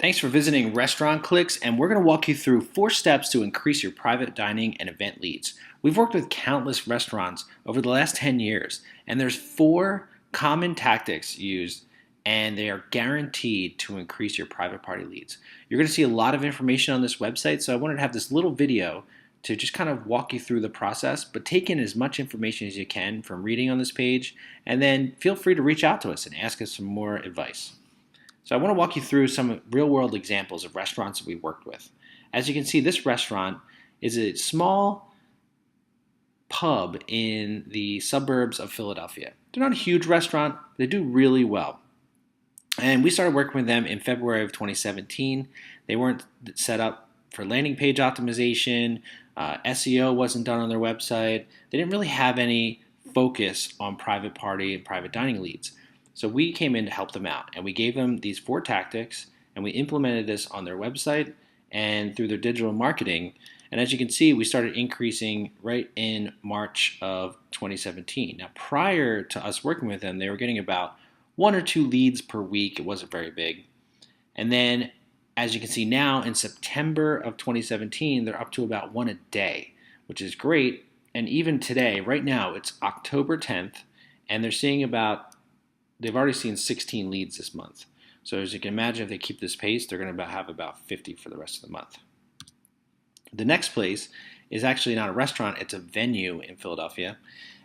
Thanks for visiting Restaurant Clicks, and we're going to walk you through 4 steps to increase your private dining and event leads. We've worked with countless restaurants over the last 10 years, and there's 4 common tactics used, and they are guaranteed to increase your private party leads. You're going to see a lot of information on this website, so I wanted to have this little video to just kind of walk you through the process, but take in as much information as you can from reading on this page, and then feel free to reach out to us and ask us some more advice. So I want to walk you through some real-world examples of restaurants that we worked with. As you can see, this restaurant is a small pub in the suburbs of Philadelphia. They're not a huge restaurant, but they do really well. And we started working with them in February of 2017. They weren't set up for landing page optimization. SEO wasn't done on their website. They didn't really have any focus on private party and private dining leads. So we came in to help them out, and we gave them these 4 tactics, and we implemented this on their website and through their digital marketing. And as you can see, we started increasing right in March of 2017. Now, prior to us working with them, they were getting about 1 or 2 leads per week. It wasn't very big. And then, as you can see now, in September of 2017, they're up to about 1 a day, which is great. And even today, right now, it's October 10th, and they've already seen 16 leads this month. So as you can imagine, if they keep this pace, they're going to have about 50 for the rest of the month. The next place is actually not a restaurant, it's a venue in Philadelphia.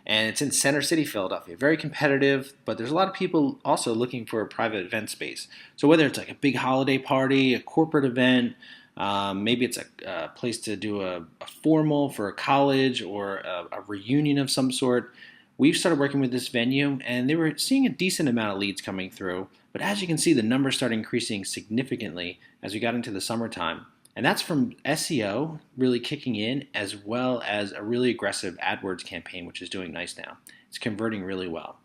And it's in Center City, Philadelphia. Very competitive, but there's a lot of people also looking for a private event space. So whether it's like a big holiday party, a corporate event, maybe it's a place to do a formal for a college or a reunion of some sort, we've started working with this venue, and they were seeing a decent amount of leads coming through. But as you can see, the numbers started increasing significantly as we got into the summertime. And that's from SEO really kicking in, as well as a really aggressive AdWords campaign, which is doing nice now. It's converting really well.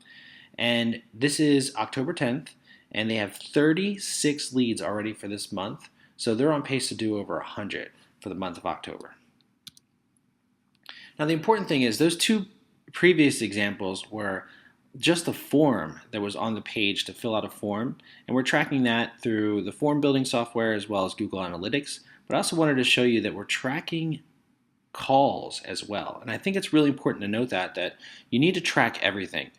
And this is October 10th, and they have 36 leads already for this month. So they're on pace to do over 100 for the month of October. Now, the important thing is those 2 previous examples were just a form that was on the page to fill out a form, and we're tracking that through the form building software as well as Google Analytics. But I also wanted to show you that we're tracking calls as well. And I think it's really important to note that you need to track everything.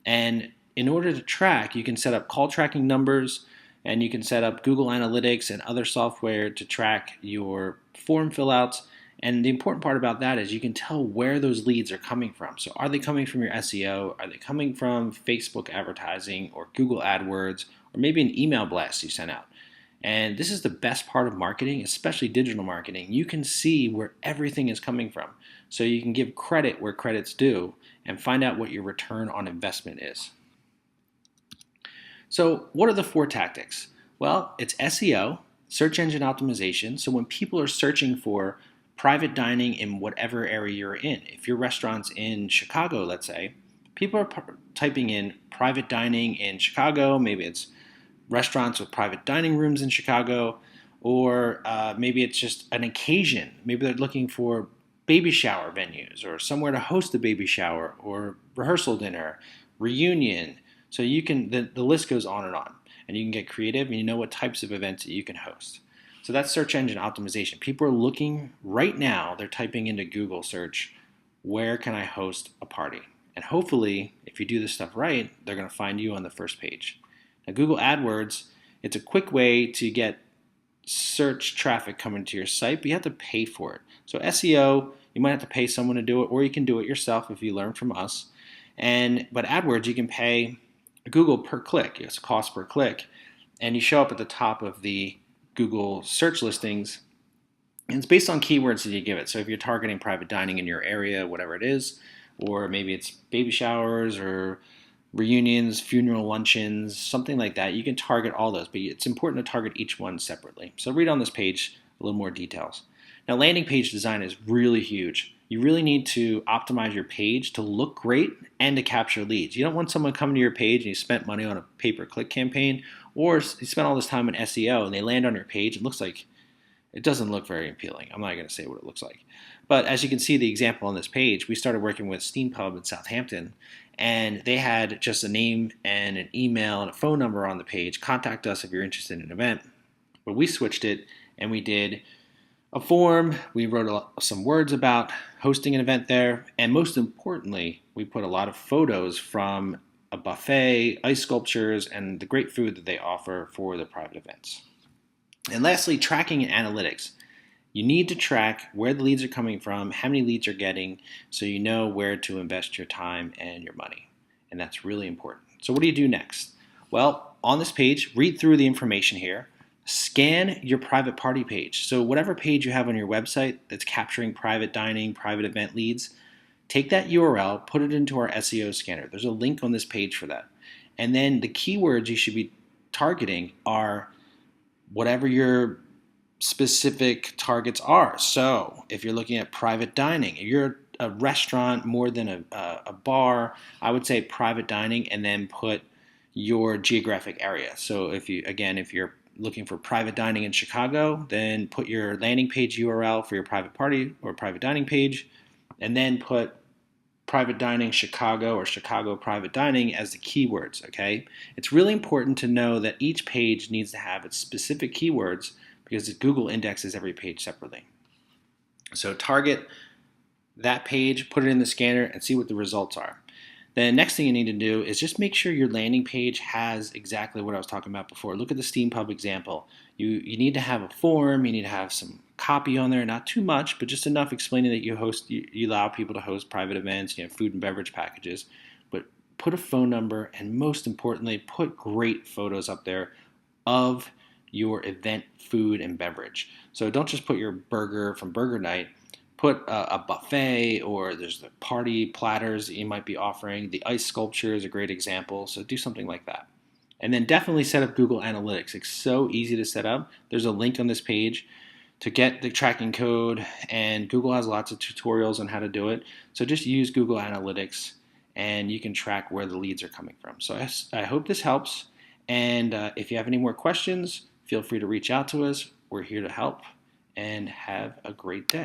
And in order to track, you can set up call tracking numbers, and you can set up Google Analytics and other software to track your form fill outs. And the important part about that is you can tell where those leads are coming from. So are they coming from your SEO? Are they coming from Facebook advertising or Google AdWords, or maybe an email blast you sent out? And this is the best part of marketing, especially digital marketing. You can see where everything is coming from. So you can give credit where credit's due and find out what your return on investment is. So what are the 4 tactics? Well, it's SEO, search engine optimization. So when people are searching for private dining in whatever area you're in. If your restaurant's in Chicago, let's say, people are typing in private dining in Chicago. Maybe it's restaurants with private dining rooms in Chicago, or maybe it's just an occasion. Maybe they're looking for baby shower venues or somewhere to host a baby shower or rehearsal dinner, reunion. So you can, the list goes on, and you can get creative and you know what types of events that you can host. So that's search engine optimization. People are looking right now, they're typing into Google search, where can I host a party? And hopefully, if you do this stuff right, they're going to find you on the first page. Now, Google AdWords, it's a quick way to get search traffic coming to your site, but you have to pay for it. So SEO, you might have to pay someone to do it, or you can do it yourself if you learn from us. But AdWords, you can pay Google per click. It's a cost per click, and you show up at the top of the Google search listings, and it's based on keywords that you give it. So if you're targeting private dining in your area, whatever it is, or maybe it's baby showers or reunions, funeral luncheons, something like that, you can target all those, but it's important to target each one separately. So read on this page a little more details. Now, landing page design is really huge. You really need to optimize your page to look great and to capture leads. You don't want someone coming to your page and you spent money on a pay-per-click campaign, or you spent all this time in SEO and they land on your page. It doesn't look very appealing. I'm not going to say what it looks like. But as you can see the example on this page, we started working with Steam Pub in Southampton, and they had just a name and an email and a phone number on the page. Contact us if you're interested in an event. But we switched it and we did a form. We wrote some words about hosting an event there. And most importantly, we put a lot of photos from a buffet, ice sculptures, and the great food that they offer for the private events. And lastly, tracking and analytics. You need to track where the leads are coming from, how many leads you're getting, so you know where to invest your time and your money. And that's really important. So what do you do next? Well, on this page, read through the information here. Scan your private party page. So whatever page you have on your website that's capturing private dining, private event leads, take that URL, put it into our SEO scanner. There's a link on this page for that. And then the keywords you should be targeting are whatever your specific targets are. So if you're looking at private dining, if you're a restaurant more than a bar, I would say private dining and then put your geographic area. So if you're looking for private dining in Chicago, then put your landing page URL for your private party or private dining page, and then put private dining Chicago or Chicago private dining as the keywords, okay? It's really important to know that each page needs to have its specific keywords because Google indexes every page separately. So target that page, put it in the scanner, and see what the results are. The next thing you need to do is just make sure your landing page has exactly what I was talking about before. Look at the SteamPub example. You need to have a form, you need to have some copy on there, not too much, but just enough explaining that you allow people to host private events, food and beverage packages. But put a phone number, and most importantly, put great photos up there of your event food and beverage. So don't just put your burger from Burger Night. Put a buffet, or there's the party platters that you might be offering. The ice sculpture is a great example, so do something like that. And then definitely set up Google Analytics. It's so easy to set up. There's a link on this page to get the tracking code, and Google has lots of tutorials on how to do it. So just use Google Analytics, and you can track where the leads are coming from. So I hope this helps, and if you have any more questions, feel free to reach out to us. We're here to help, and have a great day.